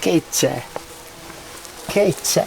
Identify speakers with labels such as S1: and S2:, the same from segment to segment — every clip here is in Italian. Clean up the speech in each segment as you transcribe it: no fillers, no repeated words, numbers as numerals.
S1: Che c'è? Che c'è?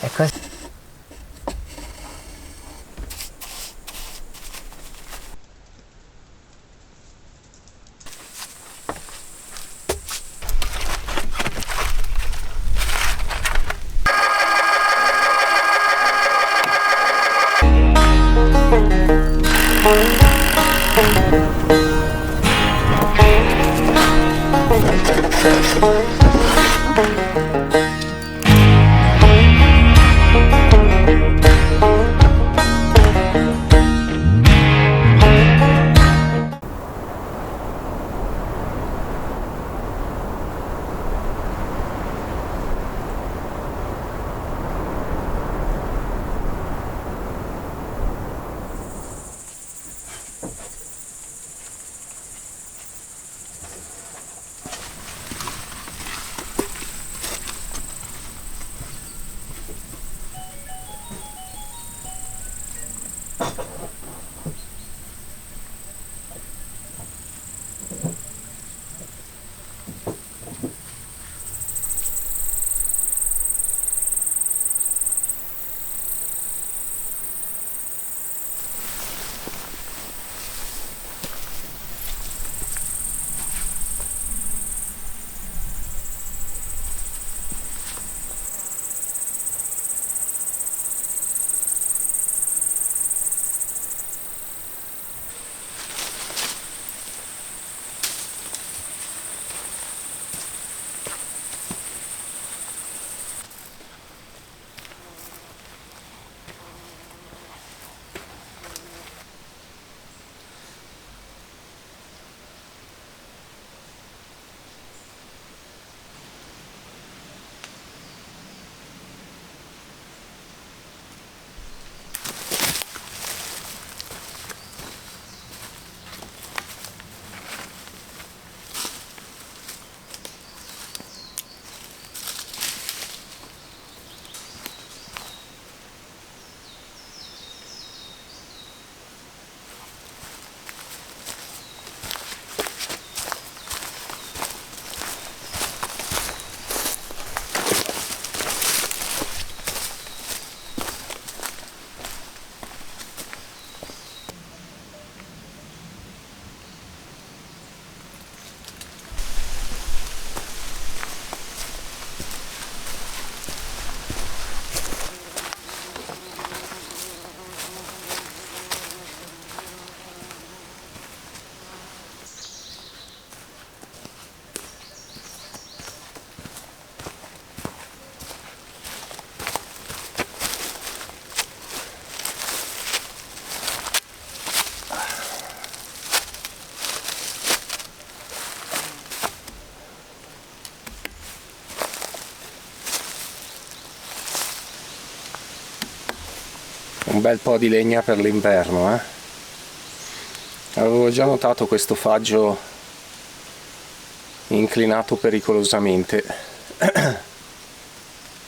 S1: Un bel po' di legna per l'inverno, eh? Avevo già notato questo faggio inclinato pericolosamente.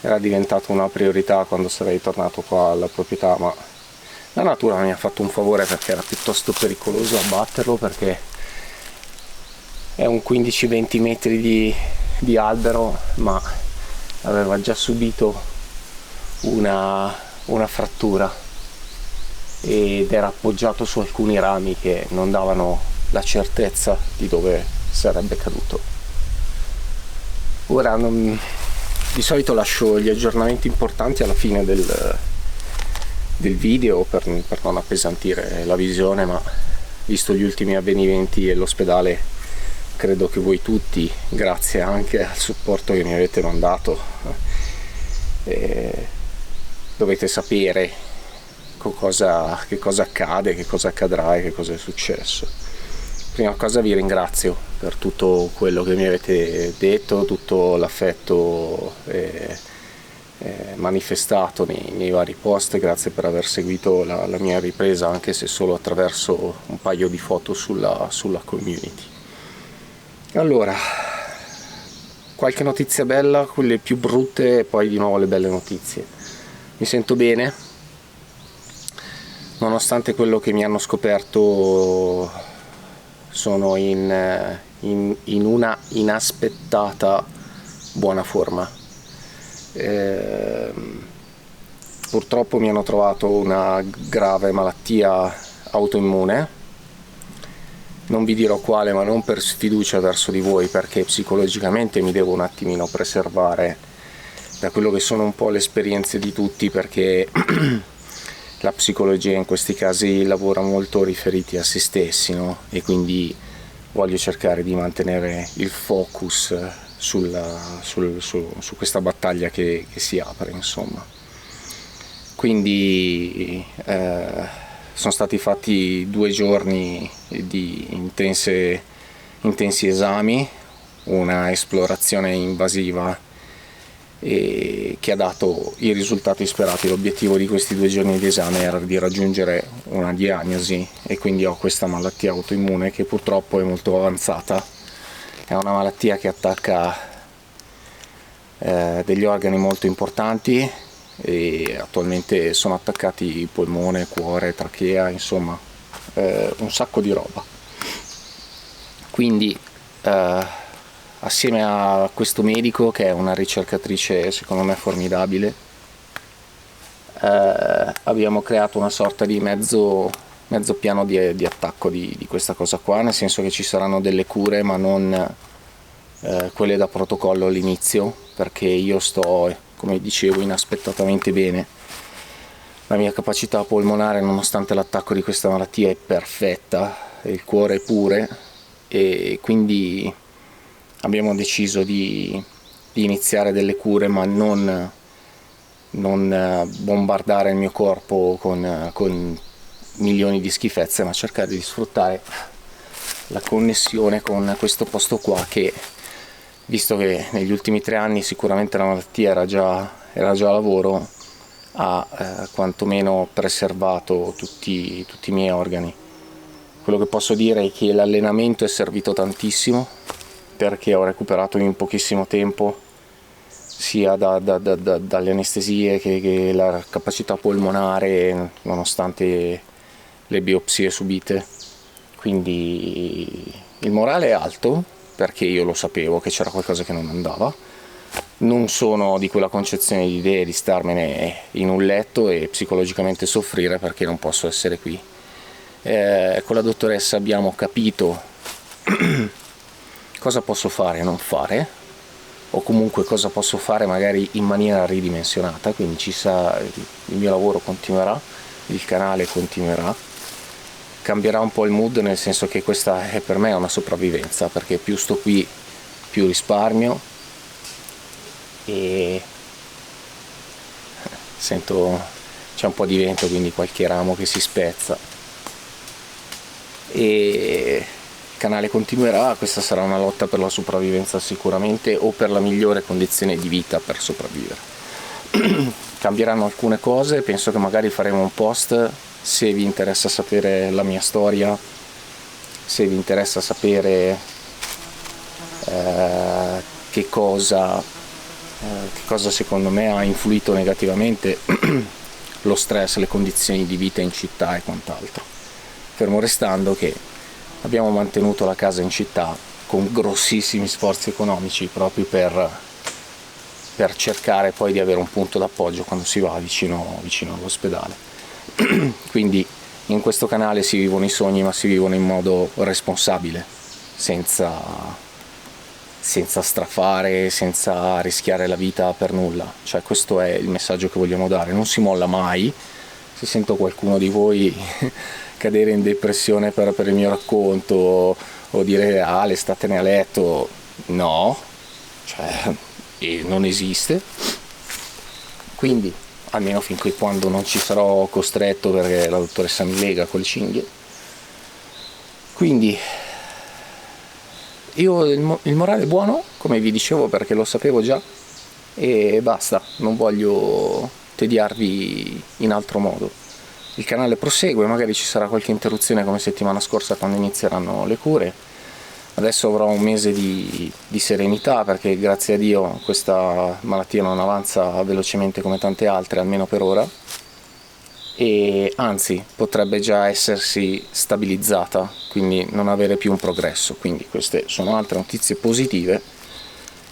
S1: Era diventato una priorità quando sarei tornato qua alla proprietà, ma la natura mi ha fatto un favore perché era piuttosto pericoloso abbatterlo, perché è un 15-20 metri di albero, ma aveva già subito una frattura ed era appoggiato su alcuni rami che non davano la certezza di dove sarebbe caduto. Ora di solito lascio gli aggiornamenti importanti alla fine del video per non appesantire la visione, ma visto gli ultimi avvenimenti e l'ospedale, credo che voi tutti, grazie anche al supporto che mi avete mandato, dovete sapere che cosa accade, che cosa accadrà e che cosa è successo. Prima cosa vi ringrazio per tutto quello che mi avete detto, tutto l'affetto manifestato nei vari post. Grazie per aver seguito la mia ripresa, anche se solo attraverso un paio di foto sulla community. Allora, qualche notizia bella, quelle più brutte e poi di nuovo le belle notizie. Mi sento bene, nonostante quello che mi hanno scoperto. Sono in una inaspettata buona forma. Purtroppo mi hanno trovato una grave malattia autoimmune, non vi dirò quale, ma non per sfiducia verso di voi, perché psicologicamente mi devo un attimino preservare da quello che sono un po' le esperienze di tutti, perché la psicologia in questi casi lavora molto riferiti a se stessi, no? E quindi voglio cercare di mantenere il focus su questa battaglia che si apre, insomma. Quindi sono stati fatti 2 giorni di intensi esami, una esplorazione invasiva e che ha dato i risultati sperati. L'obiettivo di questi 2 giorni di esame era di raggiungere una diagnosi, e quindi ho questa malattia autoimmune che purtroppo è molto avanzata. È una malattia che attacca degli organi molto importanti, e attualmente sono attaccati polmone, cuore, trachea, insomma un sacco di roba. Quindi assieme a questo medico, che è una ricercatrice secondo me formidabile, abbiamo creato una sorta di mezzo piano di attacco di questa cosa qua, nel senso che ci saranno delle cure, ma non quelle da protocollo all'inizio, perché io sto, come dicevo, inaspettatamente bene. La mia capacità polmonare, nonostante l'attacco di questa malattia, è perfetta, il cuore è pure, e quindi abbiamo deciso di iniziare delle cure, ma non bombardare il mio corpo con milioni di schifezze, ma cercare di sfruttare la connessione con questo posto qua, che, visto che negli ultimi 3 anni sicuramente la malattia era già a lavoro, ha quantomeno preservato tutti i miei organi. Quello che posso dire è che l'allenamento è servito tantissimo, perché ho recuperato in pochissimo tempo, sia dalle anestesie che la capacità polmonare, nonostante le biopsie subite. Quindi il morale è alto, perché io lo sapevo che c'era qualcosa che non andava. Non sono di quella concezione di idee di starmene in un letto e psicologicamente soffrire perché non posso essere qui. Con la dottoressa abbiamo capito cosa posso fare e non fare, o comunque cosa posso fare magari in maniera ridimensionata, quindi il mio lavoro continuerà, il canale continuerà, cambierà un po' il mood, nel senso che questa è per me una sopravvivenza, perché più sto qui più risparmio, e sento c'è un po' di vento, quindi qualche ramo che si spezza, e il canale continuerà. Questa sarà una lotta per la sopravvivenza sicuramente, o per la migliore condizione di vita per sopravvivere. Cambieranno alcune cose, penso che magari faremo un post se vi interessa sapere la mia storia, se vi interessa sapere che cosa secondo me ha influito negativamente lo stress, le condizioni di vita in città e quant'altro. Fermo restando che abbiamo mantenuto la casa in città con grossissimi sforzi economici, proprio per cercare poi di avere un punto d'appoggio quando si va vicino all'ospedale. Quindi in questo canale si vivono i sogni, ma si vivono in modo responsabile, senza strafare, senza rischiare la vita per nulla. Cioè, questo è il messaggio che vogliamo dare. Non si molla mai. Se sento qualcuno di voi cadere in depressione per il mio racconto, o dire Ale statene a letto, no, cioè non esiste. Quindi almeno fin qui, quando non ci sarò costretto perché la dottoressa mi lega con le cinghie. Quindi io il morale è buono, come vi dicevo, perché lo sapevo già, e basta, non voglio tediarvi in altro modo. Il canale prosegue, magari ci sarà qualche interruzione come settimana scorsa quando inizieranno le cure. Adesso avrò un mese di serenità, perché grazie a Dio questa malattia non avanza velocemente come tante altre, almeno per ora, e anzi potrebbe già essersi stabilizzata, quindi non avere più un progresso. Quindi queste sono altre notizie positive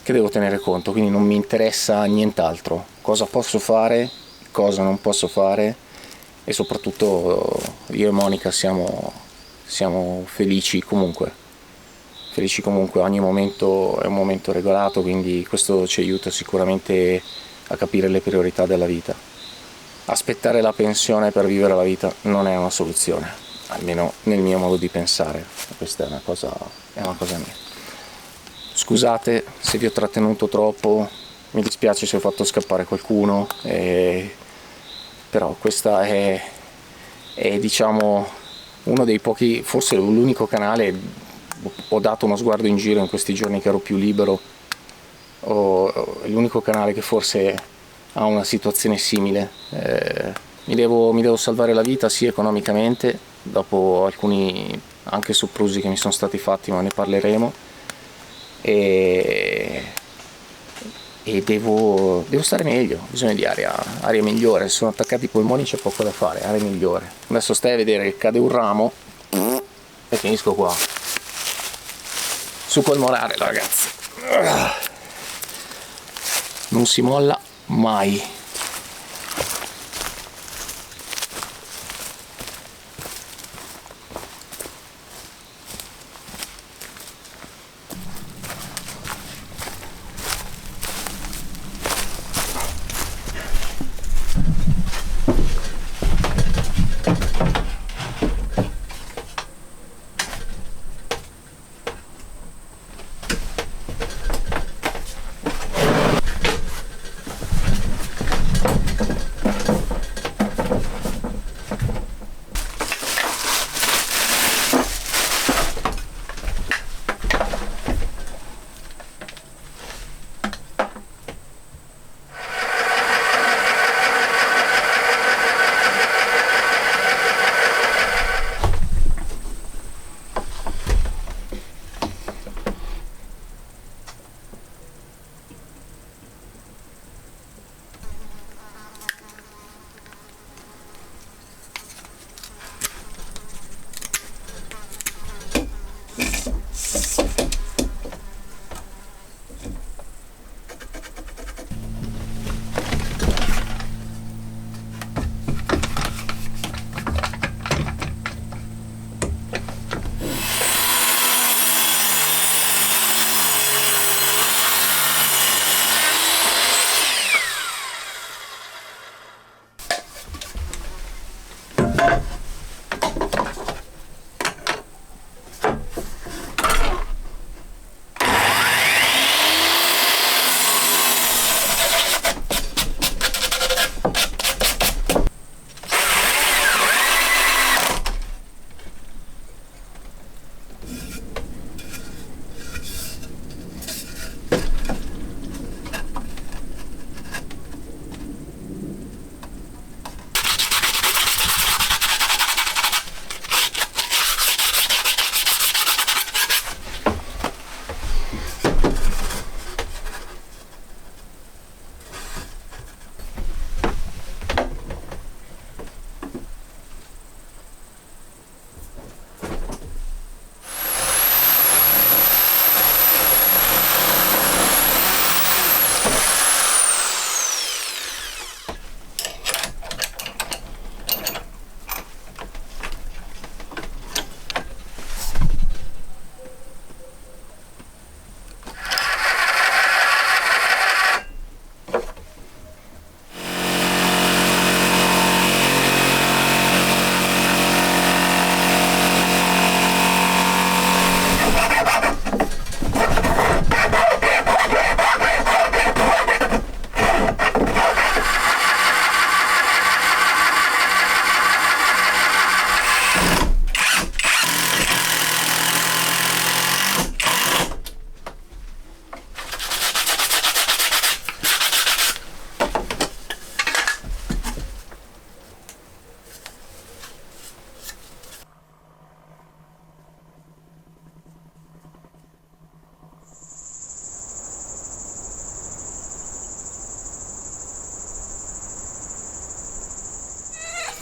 S1: che devo tenere conto, quindi non mi interessa nient'altro. Cosa posso fare, cosa non posso fare, e soprattutto io e Monica siamo felici comunque. Felici comunque, ogni momento è un momento regolato, quindi questo ci aiuta sicuramente a capire le priorità della vita. Aspettare la pensione per vivere la vita non è una soluzione, almeno nel mio modo di pensare. Questa è una cosa mia. Scusate se vi ho trattenuto troppo, mi dispiace se ho fatto scappare qualcuno, però questa è diciamo uno dei pochi, forse l'unico canale. Ho dato uno sguardo in giro in questi giorni che ero più libero, è l'unico canale che forse ha una situazione simile. Mi devo salvare la vita, sì, economicamente, dopo alcuni anche soprusi che mi sono stati fatti, ma ne parleremo, e devo stare meglio, ho bisogno di aria migliore. Se sono attaccati i polmoni c'è poco da fare, aria migliore. Adesso stai a vedere che cade un ramo e finisco qua. Su col morale, ragazzi, non si molla mai.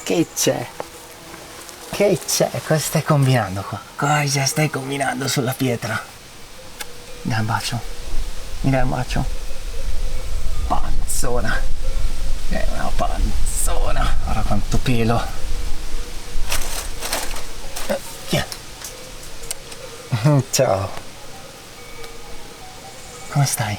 S2: Che c'è? Che c'è? Cosa stai combinando qua? Cosa stai combinando sulla pietra? Dai un bacio. Mi dai un bacio? Panzona. È una panzona. Guarda quanto pelo. Via. Ciao. Come stai?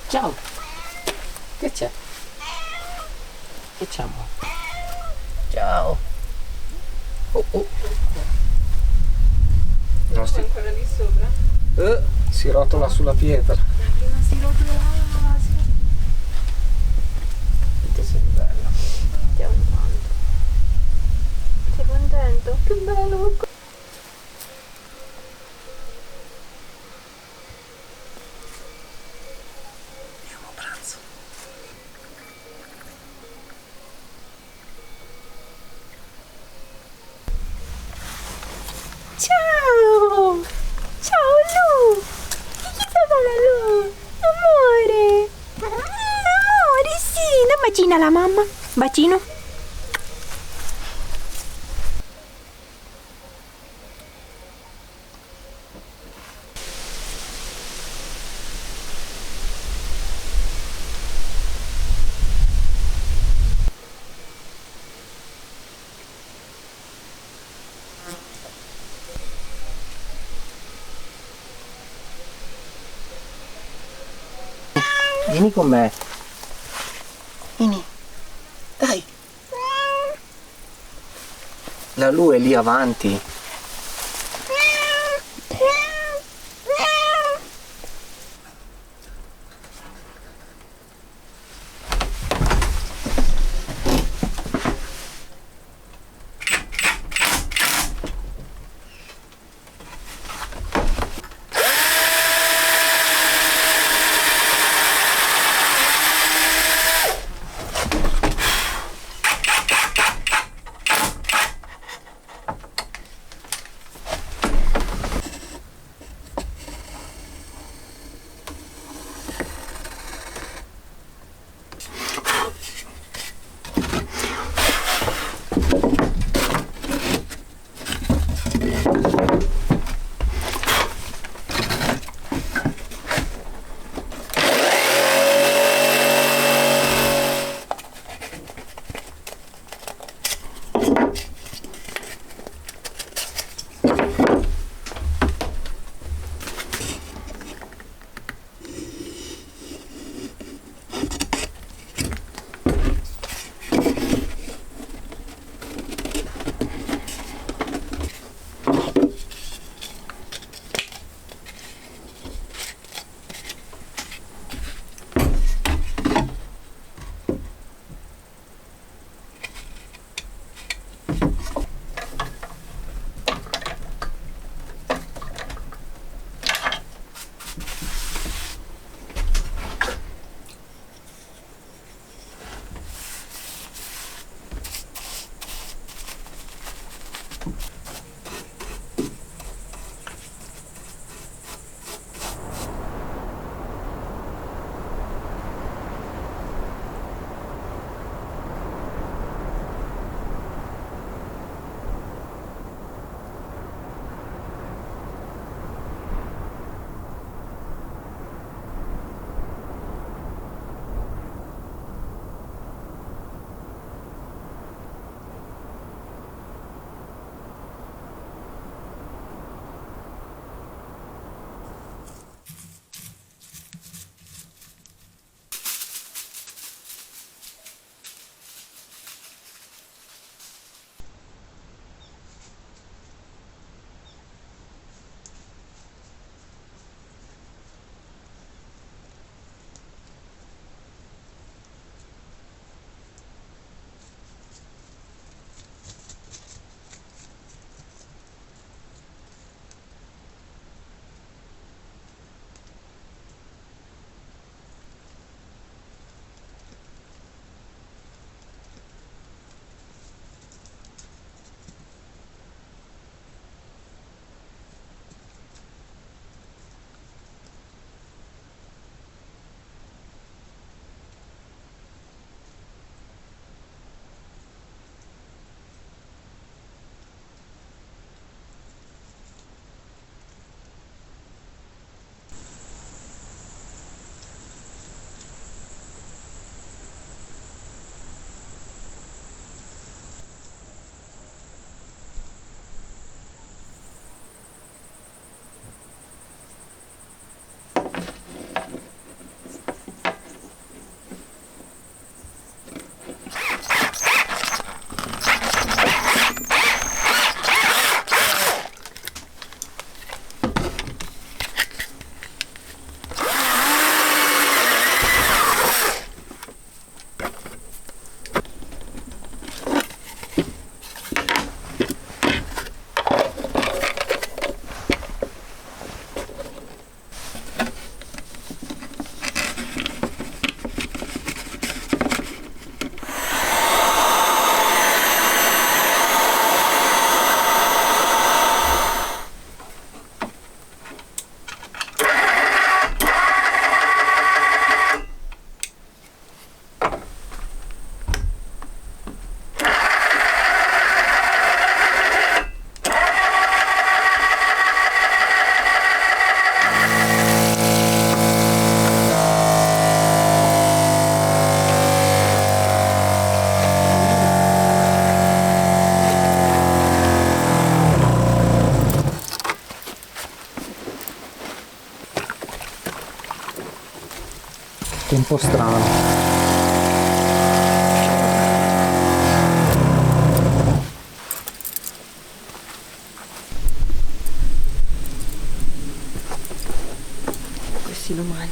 S2: Ciao. Che c'è? Che c'è, amore? Ciao.
S1: Non si...
S3: ancora lì sopra?
S1: si rotola sulla pietra.
S3: Prima si rotolava,
S2: Che sei bella.
S3: Stiamo tanto. Sei contento? Che bello!
S2: Andiamo a pranzo.
S3: Ciao! Ciao Lu! Che fa Lu? Amore! Amore, sì! Non bacina la mamma. Bacino.
S2: Vieni con me. Vieni. Dai. La Lu è lì avanti.
S1: tempo strano.
S3: Questi domani.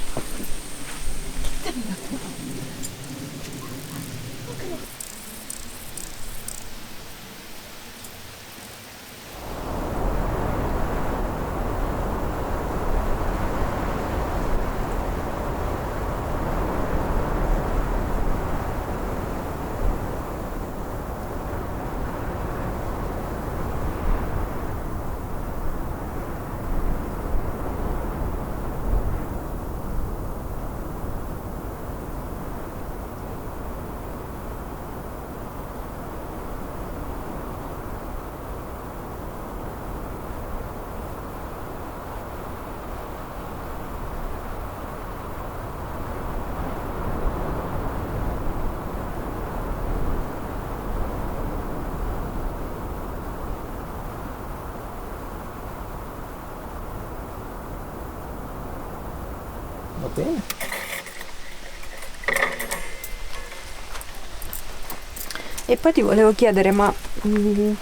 S1: Va bene.
S3: E poi ti volevo chiedere, ma il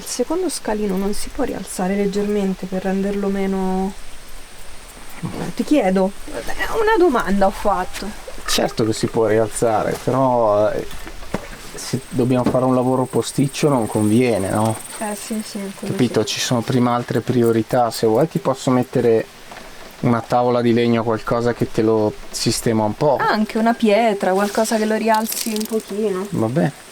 S3: secondo scalino non si può rialzare leggermente per renderlo meno... Ti chiedo, una domanda ho fatto.
S1: Certo che si può rialzare, però se dobbiamo fare un lavoro posticcio non conviene, no?
S3: Sì, quello
S1: Capito? Ci sono prima altre priorità. Se vuoi ti posso mettere una tavola di legno, qualcosa che te lo sistema un po'.
S3: Anche una pietra, qualcosa che lo rialzi un pochino.
S1: Va bene.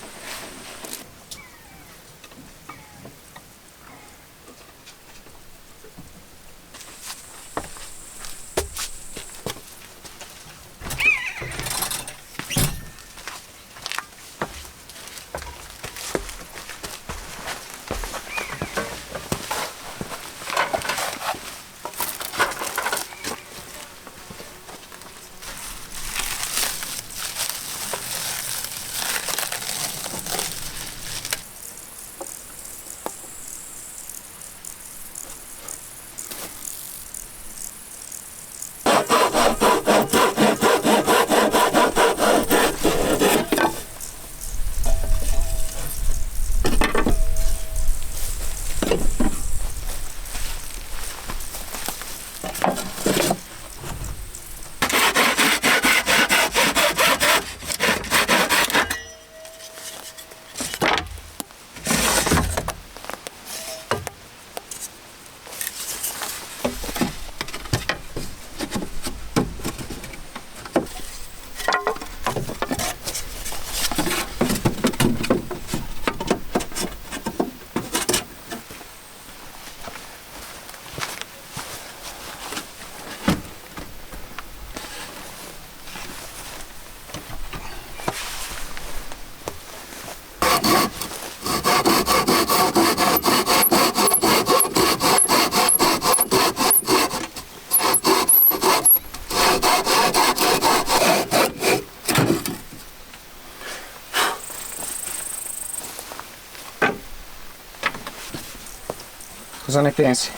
S1: Cosa ne pensi?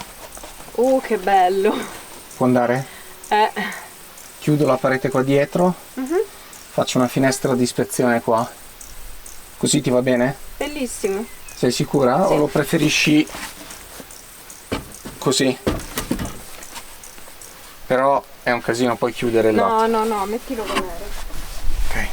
S3: Che bello.
S1: Può andare? Chiudo la parete qua dietro, faccio una finestra di ispezione qua. Così ti va bene?
S3: Bellissimo.
S1: Sei sicura?
S3: Sì.
S1: O lo preferisci così? Però è un casino poi chiudere là.
S3: No, mettilo com'era.
S1: Ok.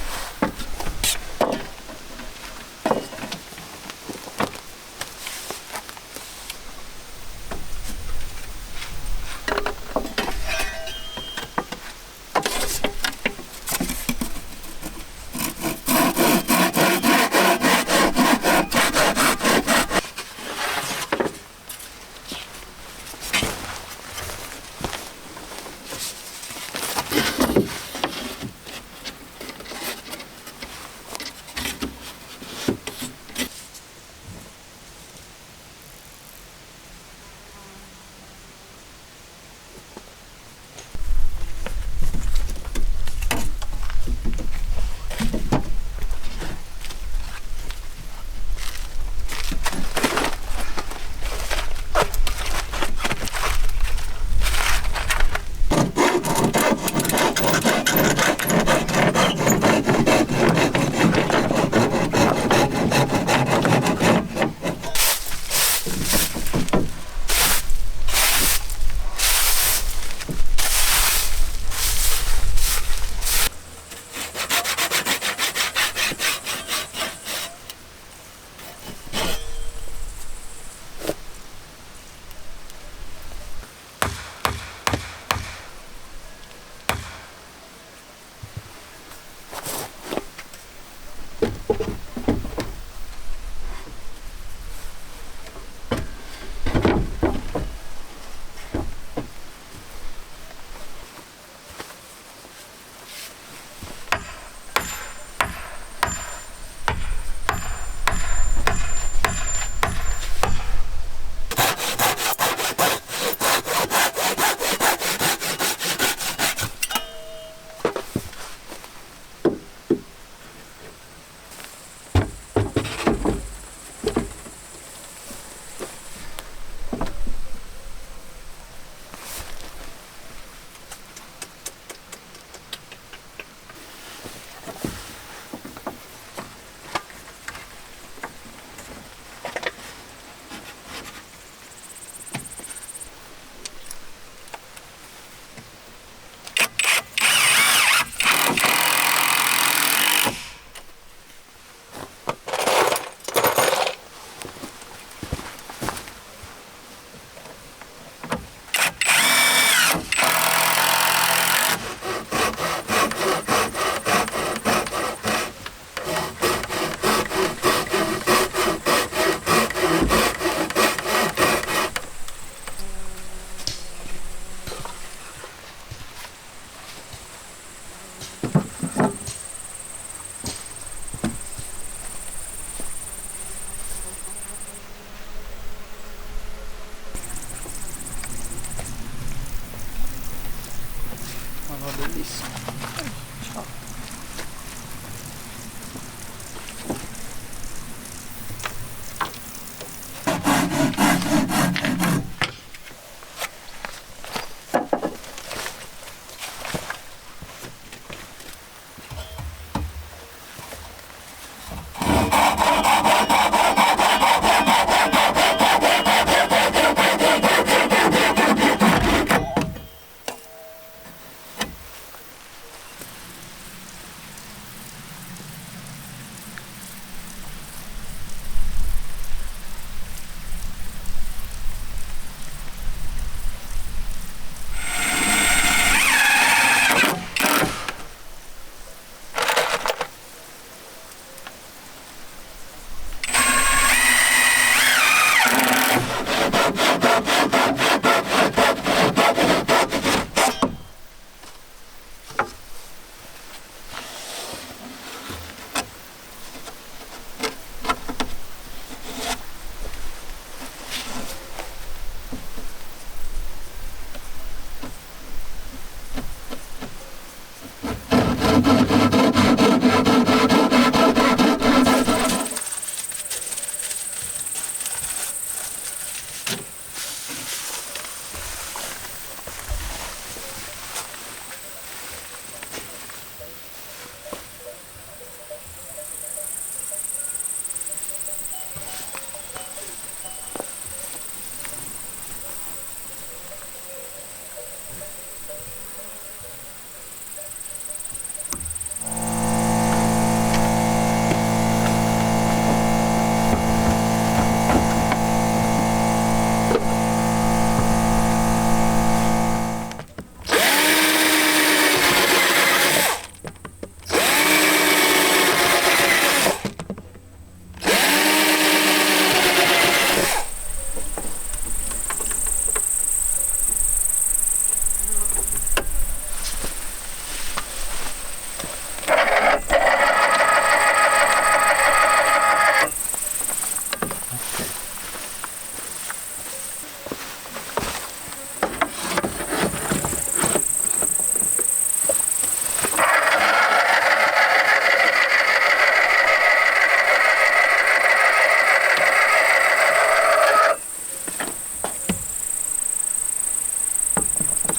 S1: bellissimo.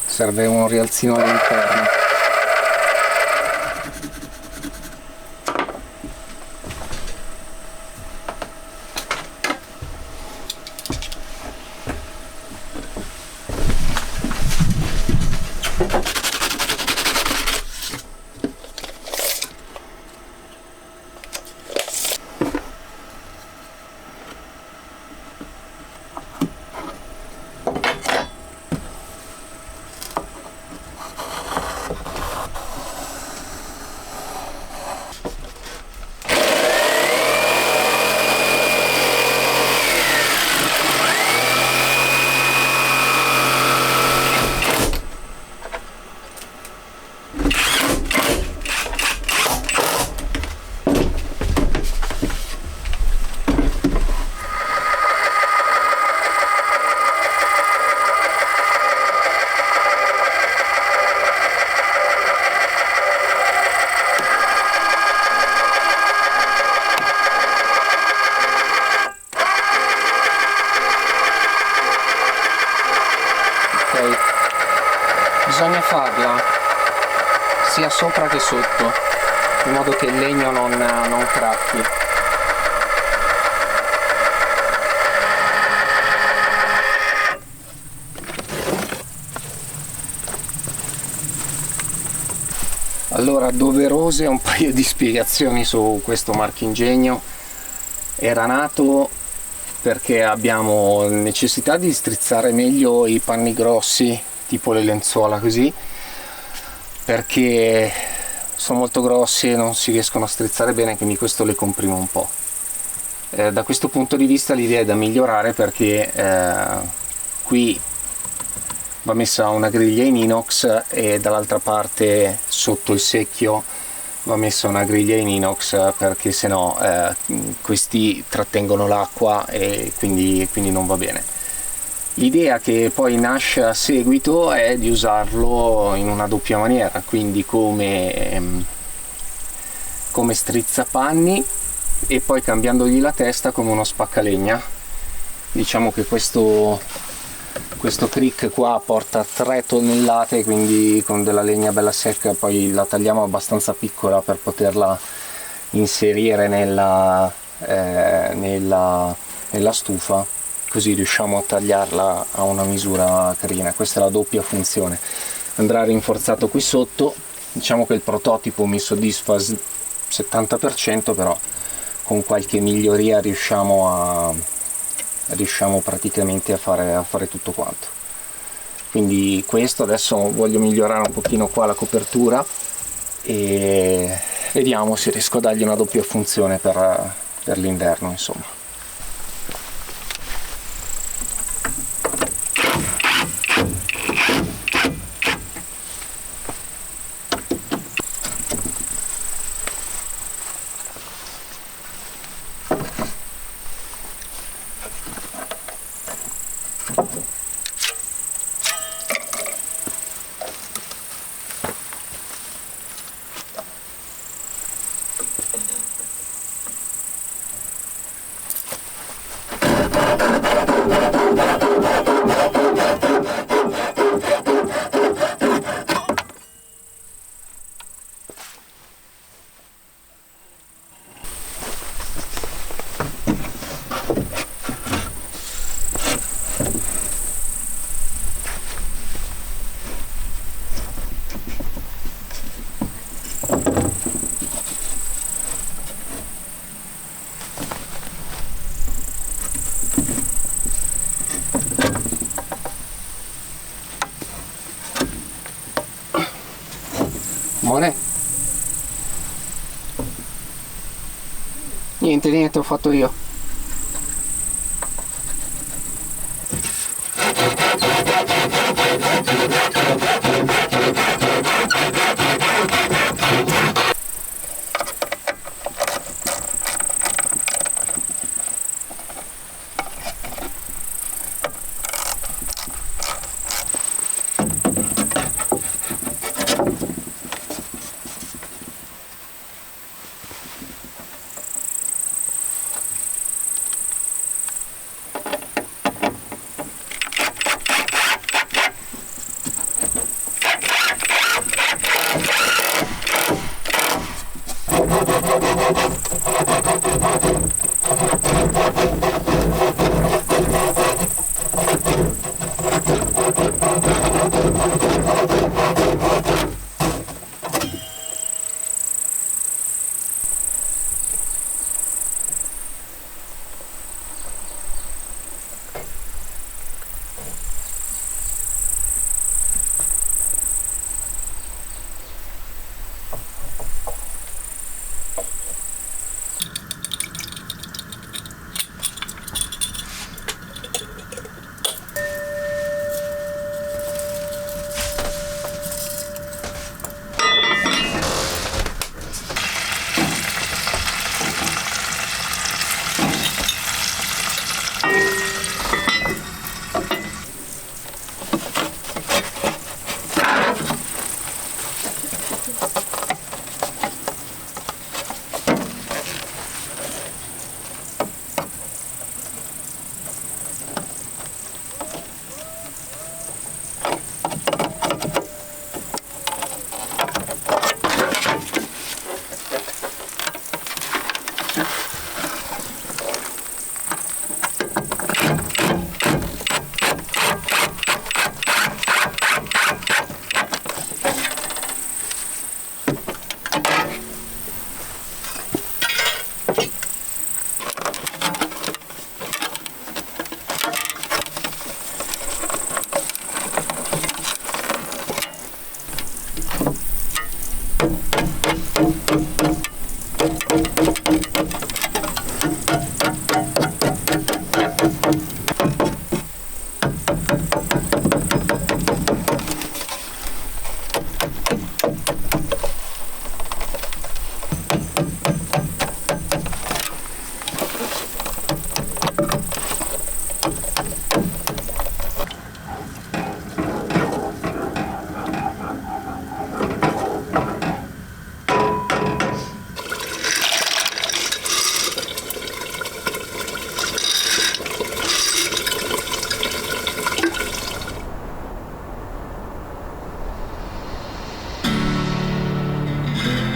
S1: Serve un rialzino all'interno. Bisogna farla sia sopra che sotto, in modo che il legno non cracchi. Allora, doverose un paio di spiegazioni su questo marchingegno. Era nato perché abbiamo necessità di strizzare meglio i panni grossi, tipo le lenzuola così, perché sono molto grossi e non si riescono a strizzare bene, quindi questo le comprime un po'. Da questo punto di vista l'idea è da migliorare, perché qui va messa una griglia in inox e dall'altra parte sotto il secchio va messa una griglia in inox, perché sennò questi trattengono l'acqua e quindi non va bene. L'idea che poi nasce a seguito è di usarlo in una doppia maniera, quindi come strizzapanni e poi cambiandogli la testa come uno spaccalegna. Diciamo che questo crick qua porta 3 tonnellate, quindi con della legna bella secca, poi la tagliamo abbastanza piccola per poterla inserire nella stufa, così riusciamo a tagliarla a una misura carina. Questa è la doppia funzione. Andrà rinforzato qui sotto. Diciamo che il prototipo mi soddisfa 70%, però con qualche miglioria riusciamo praticamente a fare tutto quanto. Quindi questo, adesso voglio migliorare un pochino qua la copertura e vediamo se riesco a dargli una doppia funzione per l'inverno, insomma. Amore? Niente, ho fatto io.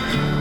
S3: Ciao.